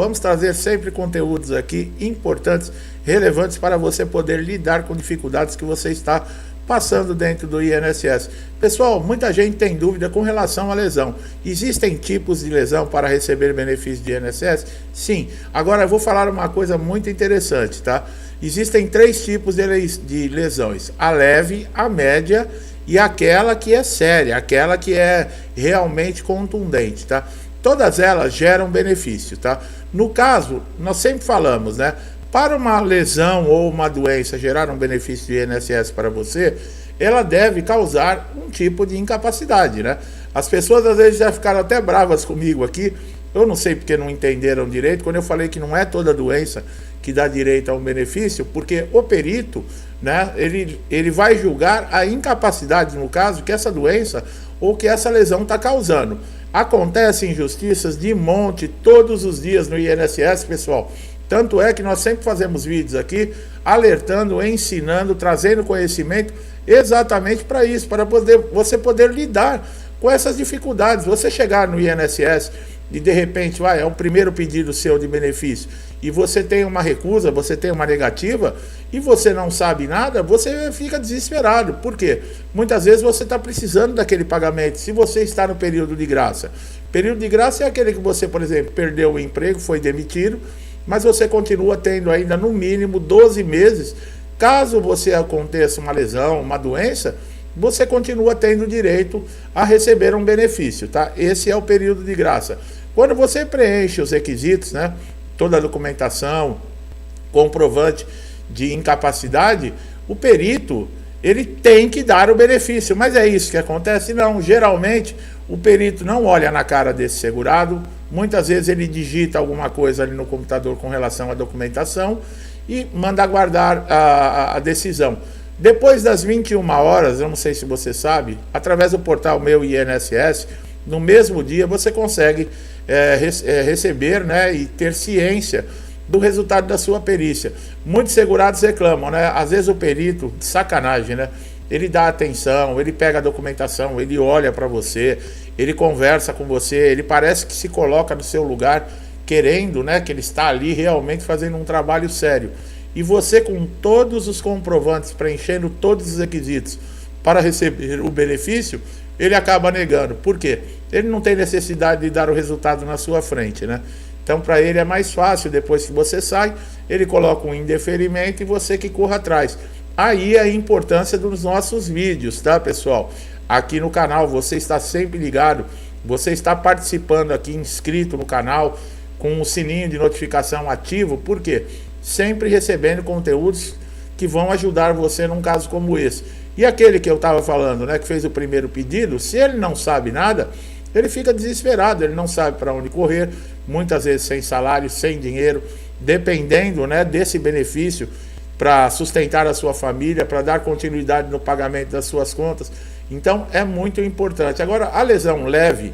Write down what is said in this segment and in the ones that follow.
Vamos trazer sempre conteúdos aqui importantes, relevantes para você poder lidar com dificuldades que você está passando dentro do INSS. Pessoal, muita gente tem dúvida com relação à lesão. Existem tipos de lesão para receber benefício de INSS? Sim. Agora eu vou falar uma coisa muito interessante, tá? Existem 3 tipos de lesões: a leve, a média e aquela que é séria, aquela que é realmente contundente, tá? Todas elas geram benefício, tá? No caso, nós sempre falamos, né? Para uma lesão ou uma doença gerar um benefício de INSS para você, ela deve causar um tipo de incapacidade, né? As pessoas às vezes já ficaram até bravas comigo aqui. Eu não sei porque não entenderam direito quando eu falei que não é toda doença que dá direito a um benefício, porque o perito, né, ele vai julgar a incapacidade, no caso, que essa doença ou que essa lesão está causando. Acontecem injustiças de monte todos os dias no INSS, pessoal. Tanto é que nós sempre fazemos vídeos aqui alertando, ensinando, trazendo conhecimento exatamente para isso, para você poder lidar com essas dificuldades. Você chegar no INSS e de repente é o primeiro pedido seu de benefício e você tem uma recusa, você tem uma negativa e você não sabe nada, você fica desesperado. Por quê? Muitas vezes você está precisando daquele pagamento, se você está no período de graça. Período de graça é aquele que você, por exemplo, perdeu o emprego, foi demitido, mas você continua tendo ainda no mínimo 12 meses. Caso você aconteça uma lesão, uma doença, você continua tendo direito a receber um benefício, tá? Esse é o período de graça. Quando você preenche os requisitos, né, toda a documentação, comprovante de incapacidade, o perito, ele tem que dar o benefício. Mas é isso que acontece? Não, geralmente o perito não olha na cara desse segurado, muitas vezes ele digita alguma coisa ali no computador com relação à documentação e manda guardar a decisão. Depois das 21 horas, eu não sei se você sabe, através do portal Meu INSS, no mesmo dia você consegue receber, né, e ter ciência do resultado da sua perícia. Muitos segurados reclamam, né? Às vezes o perito, de sacanagem, né? Ele dá atenção, ele pega a documentação, ele olha para você, ele conversa com você, ele parece que se coloca no seu lugar, querendo, né, que ele está ali realmente fazendo um trabalho sério. E você, com todos os comprovantes, preenchendo todos os requisitos para receber o benefício, ele acaba negando. Por quê? Ele não tem necessidade de dar o resultado na sua frente, né? Então, para ele é mais fácil, depois que você sai, ele coloca um indeferimento e você que corra atrás. Aí a importância dos nossos vídeos, tá, pessoal? Aqui no canal, você está sempre ligado, você está participando aqui, inscrito no canal, com o sininho de notificação ativo, por quê? Sempre recebendo conteúdos que vão ajudar você num caso como esse. E aquele que eu estava falando, né, que fez o primeiro pedido, se ele não sabe nada, ele fica desesperado, ele não sabe para onde correr, muitas vezes sem salário, sem dinheiro, dependendo, né, desse benefício para sustentar a sua família, para dar continuidade no pagamento das suas contas. Então é muito importante. Agora, a lesão leve,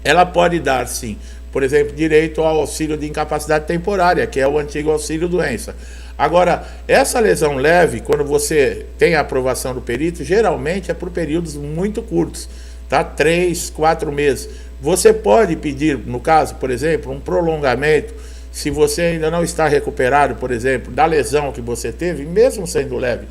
ela pode dar sim, por exemplo, direito ao auxílio de incapacidade temporária, que é o antigo auxílio doença. Agora, essa lesão leve, quando você tem a aprovação do perito, geralmente é por períodos muito curtos, tá? 3, 4 meses. Você pode pedir, no caso, por exemplo, um prolongamento, se você ainda não está recuperado, por exemplo, da lesão que você teve, mesmo sendo leve.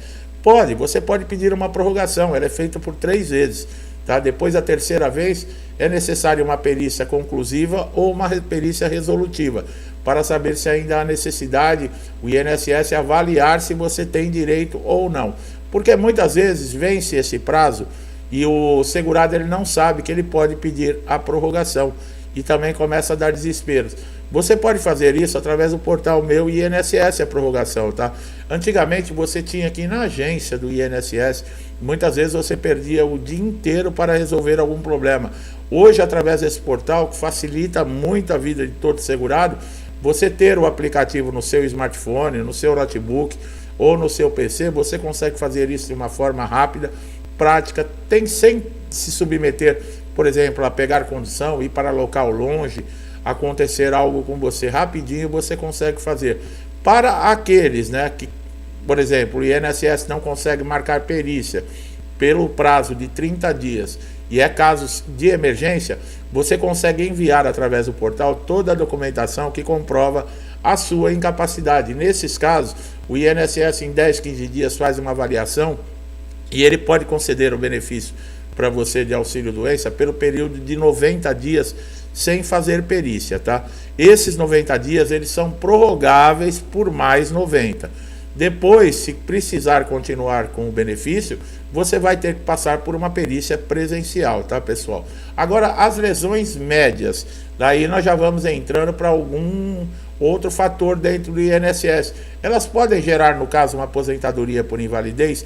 Você pode pedir uma prorrogação, ela é feita por 3 vezes. Tá? Depois da 3ª vez, é necessária uma perícia conclusiva ou uma perícia resolutiva, para saber se ainda há necessidade, o INSS avaliar se você tem direito ou não. Porque muitas vezes vence esse prazo e o segurado ele não sabe que ele pode pedir a prorrogação e também começa a dar desesperos. Você pode fazer isso através do portal Meu INSS, a prorrogação, tá? Antigamente você tinha que ir na agência do INSS, muitas vezes você perdia o dia inteiro para resolver algum problema. Hoje, através desse portal, que facilita muito a vida de todo segurado, você ter o aplicativo no seu smartphone, no seu notebook ou no seu PC, você consegue fazer isso de uma forma rápida, prática, sem se submeter, por exemplo, a pegar condução, ir para local longe, acontecer algo com você rapidinho, você consegue fazer. Para aqueles, né, que, por exemplo, o INSS não consegue marcar perícia, pelo prazo de 30 dias e é casos de emergência, você consegue enviar através do portal toda a documentação que comprova a sua incapacidade. Nesses casos, o INSS em 10, 15 dias faz uma avaliação e ele pode conceder o benefício para você de auxílio-doença pelo período de 90 dias sem fazer perícia, tá? Esses 90 dias, eles são prorrogáveis por mais 90. Depois, se precisar continuar com o benefício, você vai ter que passar por uma perícia presencial, tá, pessoal? Agora, as lesões médias, daí nós já vamos entrando para algum outro fator dentro do INSS. Elas podem gerar, no caso, uma aposentadoria por invalidez,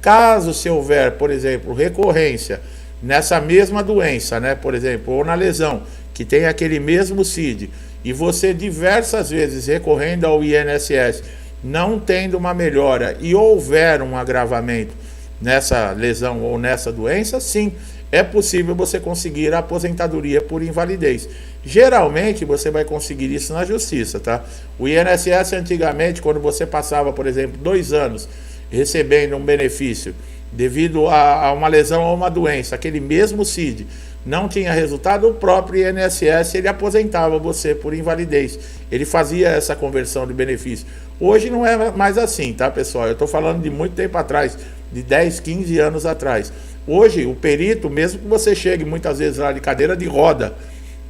caso se houver, por exemplo, recorrência nessa mesma doença, né, por exemplo, ou na lesão, que tem aquele mesmo CID, e você diversas vezes recorrendo ao INSS, não tendo uma melhora e houver um agravamento nessa lesão ou nessa doença, sim, é possível você conseguir a aposentadoria por invalidez. Geralmente você vai conseguir isso na justiça, tá? O INSS antigamente, quando você passava, por exemplo, 2 anos recebendo um benefício devido a uma lesão ou uma doença, aquele mesmo CID, não tinha resultado, o próprio INSS ele aposentava você por invalidez. Ele fazia essa conversão de benefício. Hoje não é mais assim, tá, pessoal? Eu estou falando de muito tempo atrás, de 10, 15 anos atrás. Hoje, o perito, mesmo que você chegue muitas vezes lá de cadeira de roda,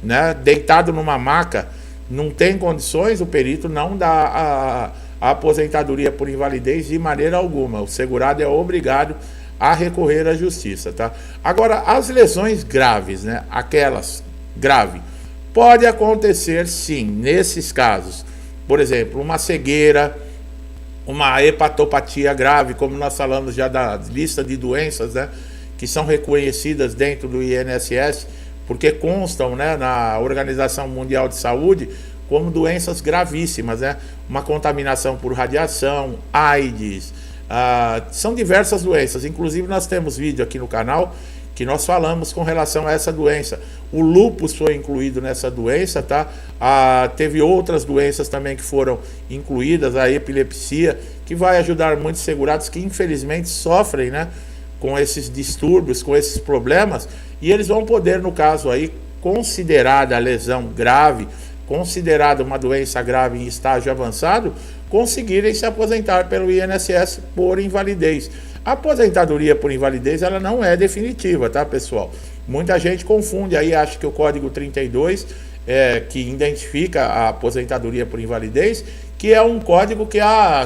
né, deitado numa maca, não tem condições, o perito não dá a aposentadoria por invalidez de maneira alguma. O segurado é obrigado a recorrer à justiça, tá? Agora, as lesões graves, né? Aquelas grave, pode acontecer sim, nesses casos. Por exemplo, uma cegueira, uma hepatopatia grave, como nós falamos já da lista de doenças, né? Que são reconhecidas dentro do INSS, porque constam, né, na Organização Mundial de Saúde como doenças gravíssimas, né? Uma contaminação por radiação, AIDS, são diversas doenças. Inclusive nós temos vídeo aqui no canal que nós falamos com relação a essa doença. O lúpus foi incluído nessa doença, tá? Teve outras doenças também que foram incluídas, a epilepsia, que vai ajudar muitos segurados que infelizmente sofrem, né, com esses distúrbios, com esses problemas, e eles vão poder, no caso aí, considerada a lesão grave, considerada uma doença grave em estágio avançado, conseguirem se aposentar pelo INSS por invalidez. A aposentadoria por invalidez, ela não é definitiva, tá, pessoal? Muita gente confunde aí, acha que o Código 32, que identifica a aposentadoria por invalidez, que é um código que,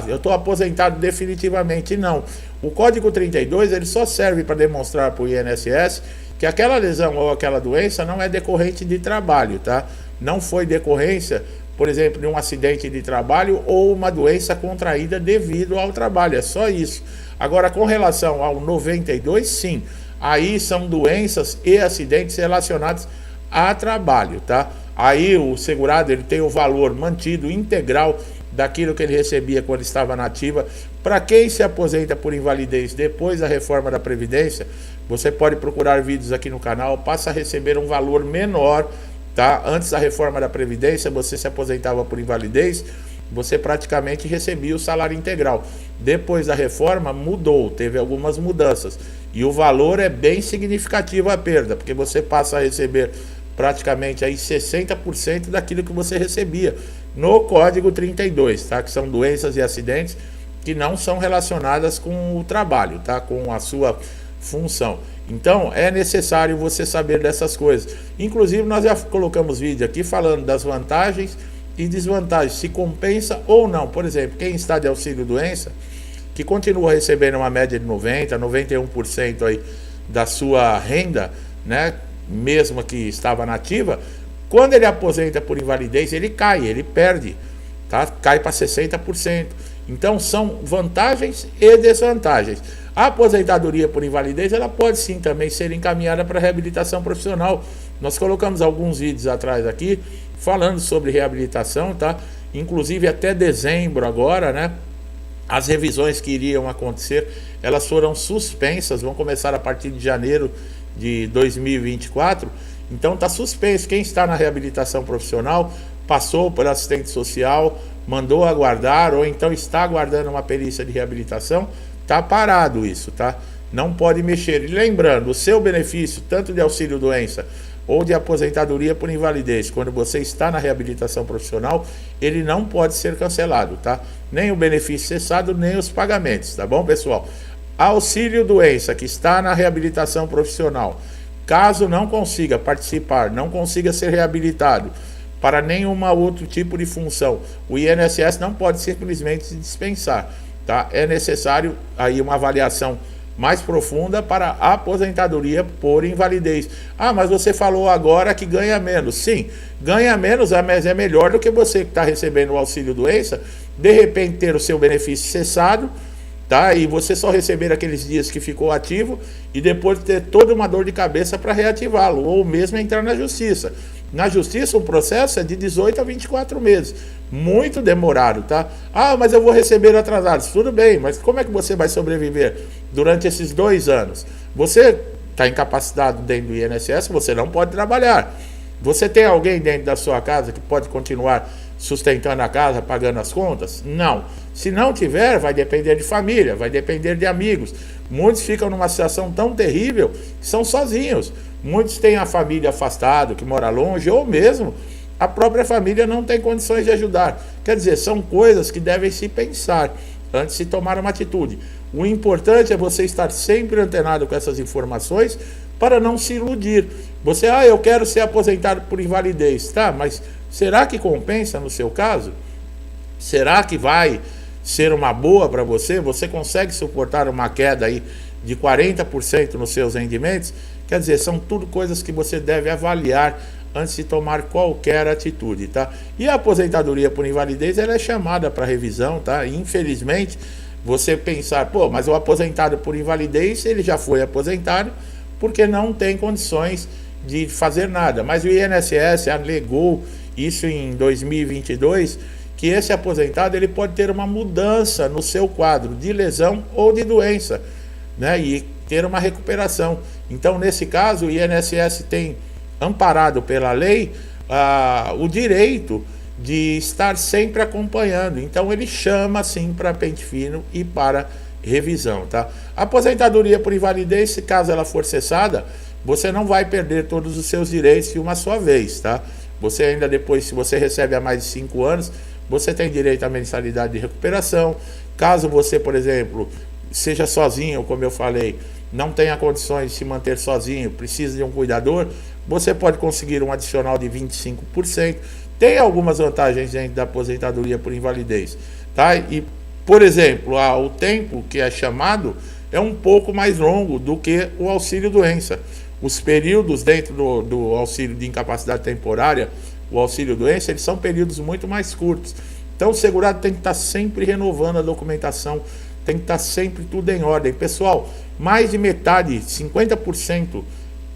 eu estou aposentado definitivamente. Não. O Código 32, ele só serve para demonstrar para o INSS que aquela lesão ou aquela doença não é decorrente de trabalho, tá? Não foi decorrência, por exemplo, de um acidente de trabalho ou uma doença contraída devido ao trabalho, é só isso. Agora, com relação ao 92, sim, aí são doenças e acidentes relacionados a trabalho, tá? Aí o segurado, ele tem o valor mantido integral daquilo que ele recebia quando estava na ativa. Para quem se aposenta por invalidez depois da reforma da Previdência, você pode procurar vídeos aqui no canal, passa a receber um valor menor, tá? Antes da reforma da Previdência, você se aposentava por invalidez, você praticamente recebia o salário integral. Depois da reforma, mudou, teve algumas mudanças. E o valor é bem significativo a perda, porque você passa a receber praticamente aí 60% daquilo que você recebia no Código 32, tá? Que são doenças e acidentes que não são relacionadas com o trabalho, tá? Com a sua função. Então é necessário você saber dessas coisas. Inclusive nós já colocamos vídeo aqui falando das vantagens e desvantagens, se compensa ou não. Por exemplo, quem está de auxílio doença, que continua recebendo uma média de 90%, 91% aí da sua renda, né, mesmo que estava nativa, quando ele aposenta por invalidez, ele cai, ele perde, tá? Cai para 60%. Então são vantagens e desvantagens. A aposentadoria por invalidez, ela pode sim também ser encaminhada para reabilitação profissional. Nós colocamos alguns vídeos atrás aqui falando sobre reabilitação, tá? Inclusive até dezembro agora, né? As revisões que iriam acontecer, elas foram suspensas, vão começar a partir de janeiro de 2024. Então está suspenso. Quem está na reabilitação profissional, passou por assistente social, mandou aguardar ou então está aguardando uma perícia de reabilitação, está parado isso, tá? não pode mexer. E lembrando, o seu benefício, tanto de auxílio-doença ou de aposentadoria por invalidez, quando você está na reabilitação profissional, ele não pode ser cancelado, tá? Nem o benefício cessado, nem os pagamentos, tá bom, pessoal? Auxílio-doença que está na reabilitação profissional, caso não consiga participar, não consiga ser reabilitado para nenhum outro tipo de função, o INSS não pode simplesmente dispensar, tá? É necessário aí uma avaliação mais profunda para a aposentadoria por invalidez. Ah, mas você falou agora que ganha menos. Sim, ganha menos, mas é melhor do que você que está recebendo o auxílio-doença, de repente ter o seu benefício cessado, tá? E você só receber aqueles dias que ficou ativo e depois ter toda uma dor de cabeça para reativá-lo, ou mesmo entrar na justiça. Na justiça o processo é de 18 a 24 meses, muito demorado, tá? Ah, mas eu vou receber atrasados. Tudo bem, mas como é que você vai sobreviver durante esses 2 anos? Você está incapacitado dentro do INSS, você não pode trabalhar. Você tem alguém dentro da sua casa que pode continuar sustentando a casa, pagando as contas? Não. Se não tiver, vai depender de família, vai depender de amigos. Muitos ficam numa situação tão terrível que são sozinhos. Muitos têm a família afastada, que mora longe, ou mesmo a própria família não tem condições de ajudar. Quer dizer, são coisas que devem se pensar antes de tomar uma atitude. O importante é você estar sempre antenado com essas informações para não se iludir. Você, eu quero ser aposentado por invalidez, tá? Mas será que compensa no seu caso? Será que vai ser uma boa para você? Você consegue suportar uma queda aí de 40% nos seus rendimentos? Quer dizer, são tudo coisas que você deve avaliar antes de tomar qualquer atitude, tá? E a aposentadoria por invalidez, ela é chamada para revisão, tá? E, infelizmente, você pensar, pô, mas o aposentado por invalidez, ele já foi aposentado porque não tem condições de fazer nada. Mas o INSS alegou isso em 2022, que esse aposentado ele pode ter uma mudança no seu quadro de lesão ou de doença, né? E ter uma recuperação. Então, nesse caso, o INSS tem amparado pela lei o direito de estar sempre acompanhando. Então, ele chama, sim, para pente fino e para revisão, tá? A aposentadoria por invalidez, se caso ela for cessada, você não vai perder todos os seus direitos de uma só vez, tá? Você ainda depois, se você recebe há mais de 5 anos, você tem direito à mensalidade de recuperação. Caso você, por exemplo, seja sozinho, como eu falei, não tenha condições de se manter sozinho, precisa de um cuidador, você pode conseguir um adicional de 25%. Tem algumas vantagens dentro da aposentadoria por invalidez, tá? E, por exemplo, o tempo que é chamado é um pouco mais longo do que o auxílio-doença. Os períodos dentro do auxílio de incapacidade temporária, o auxílio-doença, eles são períodos muito mais curtos. Então, o segurado tem que estar sempre renovando a documentação, tem que estar sempre tudo em ordem. Pessoal, mais de metade, 50%,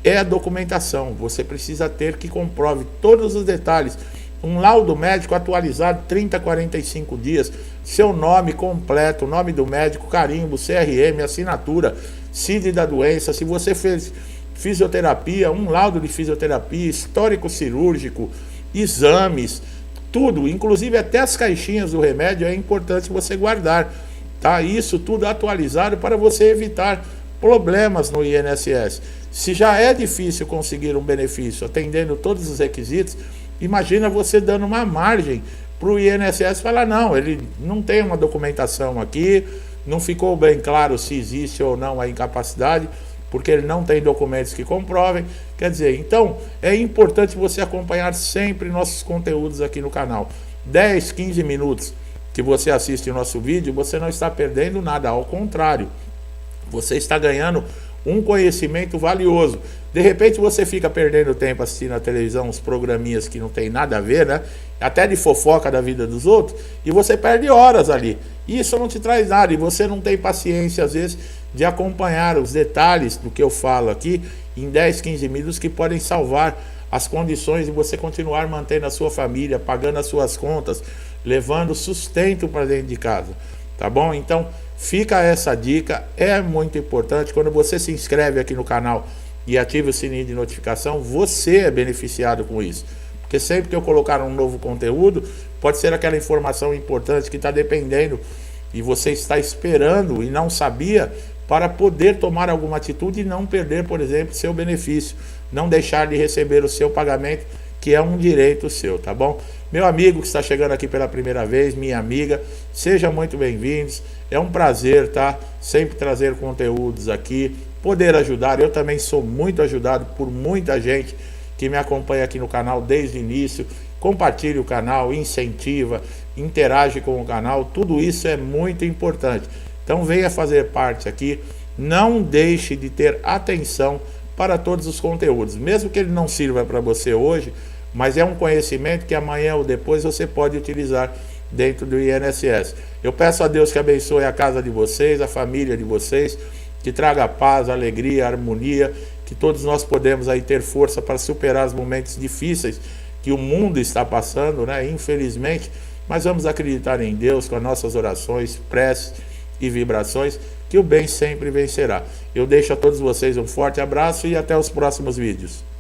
é a documentação. Você precisa ter que comprove todos os detalhes. Um laudo médico atualizado 30 a 45 dias, seu nome completo, nome do médico, carimbo, CRM, assinatura, CID da doença, se você fez fisioterapia, um laudo de fisioterapia, histórico cirúrgico, exames, tudo, inclusive até as caixinhas do remédio é importante você guardar, tá? Isso tudo atualizado para você evitar problemas no INSS. Se já é difícil conseguir um benefício atendendo todos os requisitos, imagina você dando uma margem para o INSS falar, não, ele não tem uma documentação aqui, não ficou bem claro se existe ou não a incapacidade, porque ele não tem documentos que comprovem. Quer dizer, então é importante você acompanhar sempre nossos conteúdos aqui no canal. 10, 15 minutos que você assiste o nosso vídeo, você não está perdendo nada, ao contrário, você está ganhando um conhecimento valioso. De repente você fica perdendo tempo assistindo a televisão, uns programinhas que não tem nada a ver, né? Até de fofoca da vida dos outros, e você perde horas ali. Isso não te traz nada, e você não tem paciência, às vezes, de acompanhar os detalhes do que eu falo aqui em 10, 15 minutos que podem salvar as condições de você continuar mantendo a sua família, pagando as suas contas, levando sustento para dentro de casa, tá bom? Então, fica essa dica, é muito importante. Quando você se inscreve aqui no canal e ativa o sininho de notificação, você é beneficiado com isso. Porque sempre que eu colocar um novo conteúdo, pode ser aquela informação importante que está dependendo e você está esperando e não sabia, para poder tomar alguma atitude e não perder, por exemplo, seu benefício, não deixar de receber o seu pagamento, que é um direito seu, tá bom? Meu amigo que está chegando aqui pela primeira vez, minha amiga, sejam muito bem-vindos. É um prazer, tá? Sempre trazer conteúdos aqui, poder ajudar. Eu também sou muito ajudado por muita gente que me acompanha aqui no canal desde o início. Compartilhe o canal, incentiva, interage com o canal, tudo isso é muito importante. Então venha fazer parte aqui, não deixe de ter atenção para todos os conteúdos, mesmo que ele não sirva para você hoje, mas é um conhecimento que amanhã ou depois você pode utilizar dentro do INSS. Eu peço a Deus que abençoe a casa de vocês, a família de vocês, que traga paz, alegria, harmonia, que todos nós podemos aí ter força para superar os momentos difíceis que o mundo está passando, né? Infelizmente, mas vamos acreditar em Deus com as nossas orações, preces e vibrações, que o bem sempre vencerá. Eu deixo a todos vocês um forte abraço e até os próximos vídeos.